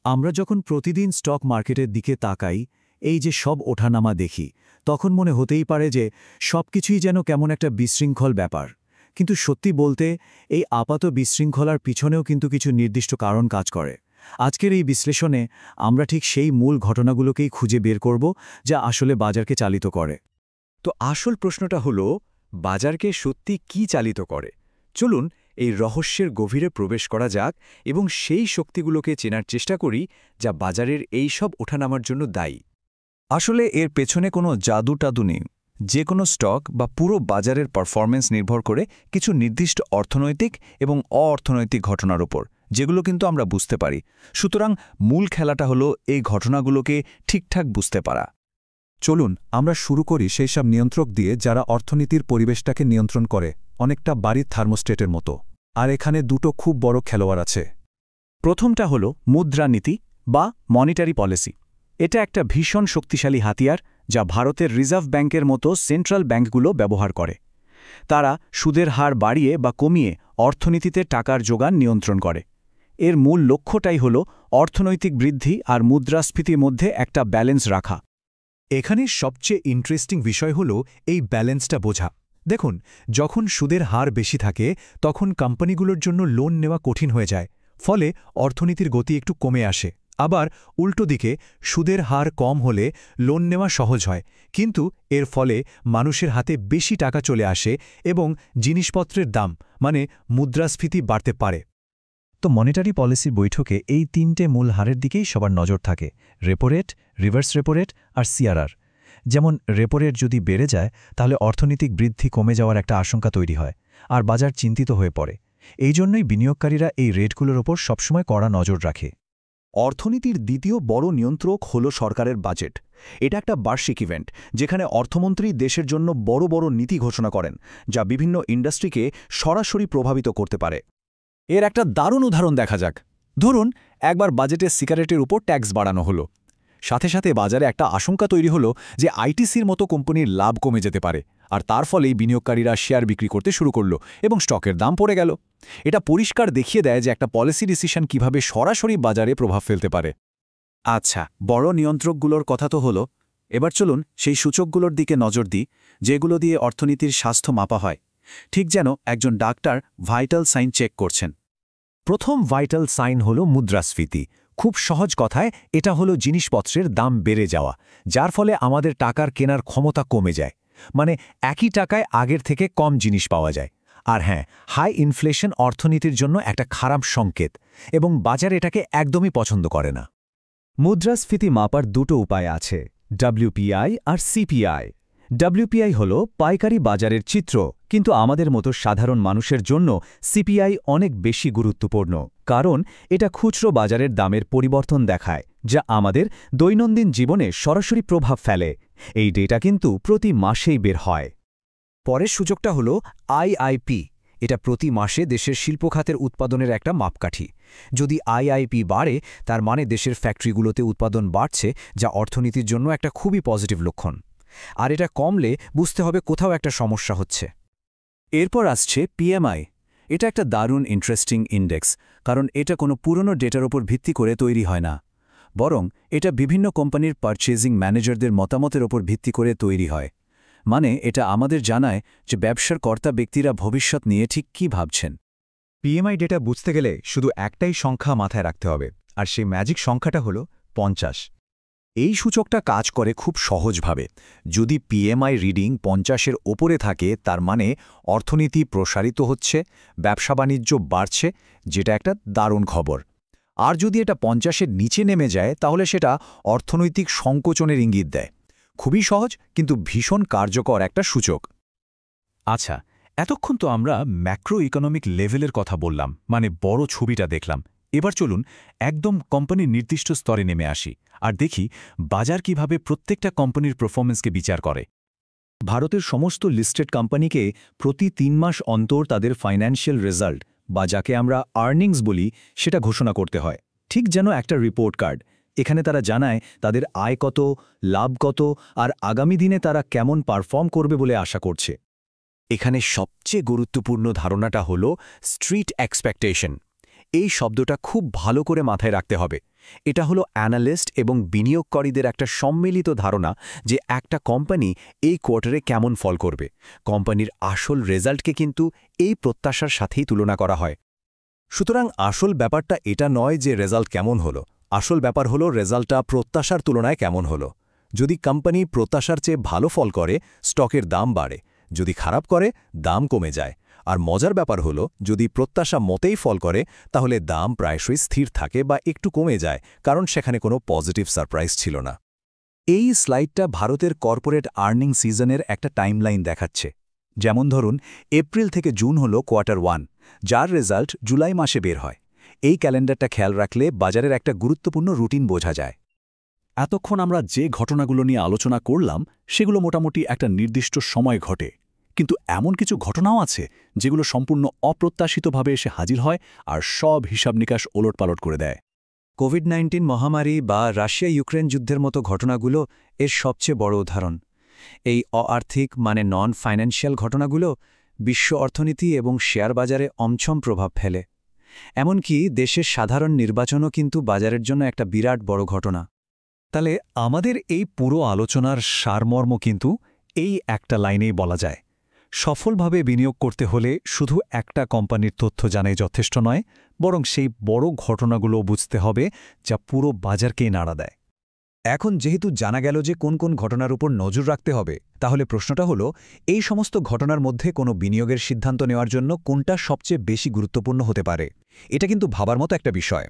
আমরা যখন প্রতিদিন স্টক মার্কেটের দিকে তাকাই, এই যে সব ওঠানামা দেখি, তখন মনে হতেই পারে যে সবকিছুই যেন কেমন একটা বিশৃঙ্খল ব্যাপার। কিন্তু সত্যি বলতে এই আপাত বিশৃঙ্খলার পিছনেও কিন্তু কিছু নির্দিষ্ট কারণ কাজ করে। আজকের এই বিশ্লেষণে আমরা ঠিক সেই মূল ঘটনাগুলোকেই খুঁজে বের করব, যা আসলে বাজারকে চালিত করে। তো আসল প্রশ্নটা হলো, বাজারকে সত্যি কি চালিত করে? চলুন এই রহস্যের গভীরে প্রবেশ করা যাক এবং সেই শক্তিগুলোকে চেনার চেষ্টা করি যা বাজারের এই সব ওঠানামার জন্য দায়ী। আসলে এর পেছনে কোনো জাদু-টাদু নেই। যে কোনো স্টক বা পুরো বাজারের পারফরম্যান্স নির্ভর করে কিছু নির্দিষ্ট অর্থনৈতিক এবং অ-অর্থনৈতিক ঘটনার উপর, যেগুলো কিন্তু আমরা বুঝতে পারি। সুতরাং মূল খেলাটা হলো এই ঘটনাগুলোকে ঠিকঠাক বুঝতে পারা। চলুন আমরা শুরু করি সেই সব নিয়ন্ত্রক দিয়ে যারা অর্থনীতির পরিবেশটাকে নিয়ন্ত্রণ করে, অনেকটা বাড়ির থার্মোস্টেটের মতো। আর এখানে দুটো খুব বড় খেলোয়াড় আছে। প্রথমটা হলো মুদ্রানীতি বা মনিটারি পলিসি। এটা একটা ভীষণ শক্তিশালী হাতিয়ার যা ভারতের রিজার্ভ ব্যাংকের মতো সেন্ট্রাল ব্যাংকগুলো ব্যবহার করে। তারা সুদের হার বাড়িয়ে বা কমিয়ে অর্থনীতিতে টাকার যোগান নিয়ন্ত্রণ করে। এর মূল লক্ষ্যটাই হল অর্থনৈতিক বৃদ্ধি আর মুদ্রাস্ফীতির মধ্যে একটা ব্যালেন্স রাখা। এখানে সবচেয়ে ইন্টারেস্টিং বিষয় হল এই ব্যালেন্সটা বোঝা। দেখুন, যখন সুদের হার বেশি থাকে তখন কোম্পানিগুলোর জন্য লোন নেওয়া কঠিন হয়ে যায়, ফলে অর্থনীতির গতি একটু কমে আসে। আবার উল্টো দিকে সুদের হার কম হলে লোন নেওয়া সহজ হয়, কিন্তু এর ফলে মানুষের হাতে বেশি টাকা চলে আসে এবং জিনিসপত্রের দাম মানে মুদ্রাস্ফীতি বাড়তে পারে। তো মনিটারি পলিসির বৈঠকে এই তিনটে মূল হারের দিকেই সবার নজর থাকে: repo rate, reverse repo rate আর সিআরআর। যেমন রেপো রেট যদি বেড়ে যায় তাহলে অর্থনৈতিক বৃদ্ধি কমে যাওয়ার একটা আশঙ্কা তৈরি হয় আর বাজার চিন্তিত হয়ে পড়ে। এই জন্যই বিনিয়োগকারীরা এই রেটগুলোর ওপর সবসময় কড়া নজর রাখে। অর্থনীতির দ্বিতীয় বড় নিয়ন্ত্রক হল সরকারের বাজেট। এটা একটা বার্ষিক ইভেন্ট যেখানে অর্থমন্ত্রী দেশের জন্য বড় বড় নীতি ঘোষণা করেন, যা বিভিন্ন ইন্ডাস্ট্রিকে সরাসরি প্রভাবিত করতে পারে। এর একটা দারুণ উদাহরণ দেখা যাক। ধরুন, একবার বাজেটে সিগারেটের উপর ট্যাক্স বাড়ানো হলো। সাথে সাথে বাজারে একটা আশঙ্কা তৈরি হলো যে আইটিসির মতো কোম্পানির লাভ কমে যেতে পারে, আর তার ফলেই বিনিয়োগকারীরা শেয়ার বিক্রি করতে শুরু করল এবং স্টকের দাম পড়ে গেল। এটা পরিষ্কার দেখিয়ে দেয় যে একটা পলিসি ডিসিশন কিভাবে সরাসরি বাজারে প্রভাব ফেলতে পারে। আচ্ছা, বড় নিয়ন্ত্রকগুলোর কথা তো হলো, এবার চলুন সেই সূচকগুলোর দিকে নজর দিই যেগুলো দিয়ে অর্থনীতির স্বাস্থ্য মাপা হয়, ঠিক যেন একজন ডাক্তার ভাইটাল সাইন চেক করছেন। প্রথম ভাইটাল সাইন হল মুদ্রাস্ফীতি। খুব সহজ কথায় এটা হলো জিনিসপত্রের দাম বেড়ে যাওয়া, যার ফলে আমাদের টাকার কেনার ক্ষমতা কমে যায়। মানে একই টাকায় আগের থেকে কম জিনিস পাওয়া যায়। আর হ্যাঁ, হাই ইনফ্লেশন অর্থনীতির জন্য একটা খারাপ সংকেত এবং বাজার এটাকে একদমই পছন্দ করে না। মুদ্রাস্ফীতি মাপার দুটো উপায় আছে, ডব্লিউপিআই আর সিপিআই। ডব্লিউপিআই হল পাইকারি বাজারের চিত্র, কিন্তু আমাদের মতো সাধারণ মানুষের জন্য সিপিআই অনেক বেশি গুরুত্বপূর্ণ, কারণ এটা খুচরো বাজারের দামের পরিবর্তন দেখায়, যা আমাদের দৈনন্দিন জীবনে সরাসরি প্রভাব ফেলে। এই ডেটা কিন্তু প্রতি মাসেই বের হয়। পরের সূচকটা হল আইআইপি। এটা প্রতি মাসে দেশের শিল্পখাতের উৎপাদনের একটা মাপকাঠি। যদি আইআইপি বাড়ে, তার মানে দেশের ফ্যাক্টরিগুলোতে উৎপাদন বাড়ছে, যা অর্থনীতির জন্য একটা খুবই পজিটিভ লক্ষণ। আর এটা কমলে বুঝতে হবে কোথাও একটা সমস্যা হচ্ছে। এরপর আসছে পিএমআই। এটা একটা দারুণ ইন্টারেস্টিং ইন্ডেক্স, কারণ এটা কোনো পুরনো ডেটার ওপর ভিত্তি করে তৈরি হয় না, বরং এটা বিভিন্ন কোম্পানির পারচেজিং ম্যানেজারদের মতামতের ওপর ভিত্তি করে তৈরি হয়। মানে এটা আমাদের জানায় যে ব্যবসার কর্তা ব্যক্তিরা ভবিষ্যৎ নিয়ে ঠিক কী ভাবছেন। পিএমআই ডেটা বুঝতে গেলে শুধু একটাই সংখ্যা মাথায় রাখতে হবে, আর সেই ম্যাজিক সংখ্যাটা হল 50। এই সূচকটা কাজ করে খুব সহজভাবে। যদি পিএমআই রিডিং 50-এর ওপরে থাকে, তার মানে অর্থনীতি প্রসারিত হচ্ছে, ব্যবসা বাণিজ্য বাড়ছে, যেটা একটা দারুণ খবর। আর যদি এটা 50-এর নিচে নেমে যায়, তাহলে সেটা অর্থনৈতিক সংকোচনের ইঙ্গিত দেয়। খুবই সহজ কিন্তু ভীষণ কার্যকর একটা সূচক। আচ্ছা, এতক্ষণ তো আমরা ম্যাক্রো ইকোনমিক লেভেলের কথা বললাম, মানে বড় ছবিটা দেখলাম। এবার চলুন একদম কোম্পানির নির্দিষ্ট স্তরে নেমে আসি আর দেখি বাজার কিভাবে প্রত্যেকটা কোম্পানির পারফরম্যান্সকে বিচার করে। ভারতের সমস্ত লিস্টেড কোম্পানিকে প্রতি 3 মাস অন্তর তাদের ফাইন্যান্সিয়াল রেজাল্ট, বা যাকে আমরা আর্নিংস বলি, সেটা ঘোষণা করতে হয়, ঠিক যেন একটা রিপোর্ট কার্ড। এখানে তারা জানায় তাদের আয় কত, লাভ কত, আর আগামী দিনে তারা কেমন পারফর্ম করবে বলে আশা করছে। এখানে সবচেয়ে গুরুত্বপূর্ণ ধারণাটা হল স্ট্রিট এক্সপেকটেশন। এই শব্দটা খুব ভালো করে মাথায় রাখতে হবে। এটা হলো অ্যানালিস্ট এবং বিনিয়োগকারীদের একটা সম্মিলিত ধারণা যে একটা কোম্পানি এই কোয়ার্টারে কেমন ফল করবে। কোম্পানির আসল রেজাল্টকে কিন্তু এই প্রত্যাশার সাথেই তুলনা করা হয়। সুতরাং আসল ব্যাপারটা এটা নয় যে রেজাল্ট কেমন হলো, আসল ব্যাপার হলো রেজাল্টটা প্রত্যাশার তুলনায় কেমন হলো। যদি কোম্পানি প্রত্যাশার চেয়ে ভালো ফল করে, স্টকের দাম বাড়ে, যদি খারাপ করে, দাম কমে যায়। আর মজার ব্যাপার হলো, যদি প্রত্যাশা মতেই ফল করে, তাহলে দাম প্রায়শই স্থির থাকে বা একটু কমে যায়, কারণ সেখানে কোনো পজিটিভ সারপ্রাইজ ছিল না। এই স্লাইডটা ভারতের কর্পোরেট আর্নিং সিজনের একটা টাইমলাইন দেখাচ্ছে। যেমন ধরুন, এপ্রিল থেকে জুন হল Q1, যার রেজাল্ট জুলাই মাসে বের হয়। এই ক্যালেন্ডারটা খেয়াল রাখলে বাজারের একটা গুরুত্বপূর্ণ রুটিন বোঝা যায়। এতক্ষণ আমরা যে ঘটনাগুলো নিয়ে আলোচনা করলাম সেগুলো মোটামুটি একটা নির্দিষ্ট সময় ঘটে, কিন্তু এমন কিছু ঘটনাও আছে যেগুলো সম্পূর্ণ অপ্রত্যাশিতভাবে এসে হাজির হয় আর সব হিসাব নিকাশ ওলটপালট করে দেয়। কোভিড-19 মহামারী বা রাশিয়া ইউক্রেন যুদ্ধের মতো ঘটনাগুলো এর সবচেয়ে বড় উদাহরণ। এই অআর্থিক মানে নন ফাইন্যান্সিয়াল ঘটনাগুলো বিশ্ব অর্থনীতি এবং শেয়ার বাজারে অমছম প্রভাব ফেলে। এমনকি দেশের সাধারণ নির্বাচনও কিন্তু বাজারের জন্য একটা বিরাট বড় ঘটনা। তাহলে আমাদের এই পুরো আলোচনার সারমর্ম কিন্তু এই একটা লাইনেই বলা যায়, সফলভাবে বিনিয়োগ করতে হলে শুধু একটা কোম্পানির তথ্য জানাই যথেষ্ট নয়, বরং সেই বড় ঘটনাগুলো বুঝতে হবে যা পুরো বাজারকেই নাড়া দেয়। এখন যেহেতু জানা গেল যে কোন কোন ঘটনার উপর নজর রাখতে হবে, তাহলে প্রশ্নটা হলো, এই সমস্ত ঘটনার মধ্যে কোনো বিনিয়োগের সিদ্ধান্ত নেওয়ার জন্য কোনটা সবচেয়ে বেশি গুরুত্বপূর্ণ হতে পারে? এটা কিন্তু ভাবার মতো একটা বিষয়।